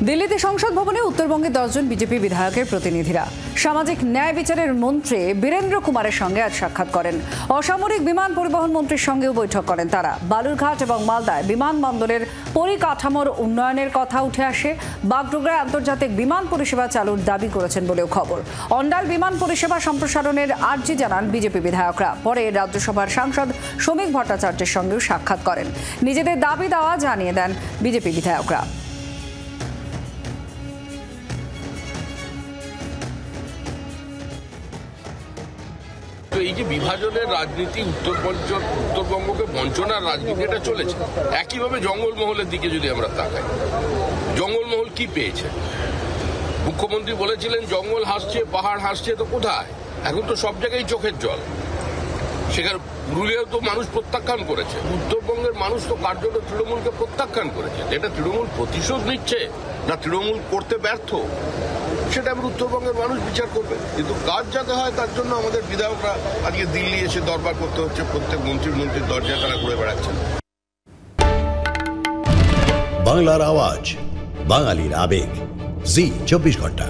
দিল্লিতে সংসদ ভবনে উত্তরবঙ্গের 10 জন বিজেপি বিধায়কের প্রতিনিধিরা সামাজিক ন্যায় বিচারের মন্ত্রী বীরেন্দ্র কুমারের সঙ্গে আজ সাক্ষাৎ করেন। অসামরিক বিমান পরিবহন মন্ত্রীর সঙ্গেও বৈঠক করেন তারা। বালুরঘাট এবং মালদায় বিমানবন্দরের পরিকাঠামোর উন্নয়নের কথা উঠে আসে। বাগডোগরায় আন্তর্জাতিক বিমান পরিষেবা চালুর দাবি করেছেন বলেও খবর। অন্ডাল বিমান পরিষেবা সম্প্রসারণের আর্জি জানান বিজেপি বিধায়করা। পরে রাজ্যসভার সাংসদ শ্রমিক ভট্টাচার্যের সঙ্গেও সাক্ষাৎ করেন। নিজেদের দাবি দাওয়া জানিয়ে দেন বিজেপি বিধায়করা। এই যে বিভাজনের রাজনীতি, উত্তরবঙ্গকে বঞ্চনার রাজনীতি, এটা চলেছে। একইভাবে জঙ্গলমহলের দিকে যদি আমরা তাকাই, জঙ্গলমহল কি পেয়েছে? মুখ্যমন্ত্রী বলেছিলেন জঙ্গল হাসছে, পাহাড় হাসছে, তো কোথায়? এখন তো সব জায়গায় চোখের জল। সেখানে পুরুলিয়াও তো মানুষ প্রত্যাখ্যান করেছে। উত্তরবঙ্গের মানুষ তো কার্যত তৃণমূলকে প্রত্যাখ্যান করেছে। এটা তৃণমূল প্রতিশোধ নিচ্ছে না তৃণমূল করতে ব্যর্থ, সেটা আবার উত্তরবঙ্গের মানুষ বিচার করবে। কিন্তু কাজ যাতে হয় তার জন্য আমাদের বিধায়করা আজকে দিল্লি এসে দরবার করতে হচ্ছে। প্রত্যেক মন্ত্রীর দরজায় তারা ঘুরে বেড়াচ্ছেন। বাংলার আওয়াজ, বাঙালির আবেগ, জি 24 ঘন্টা।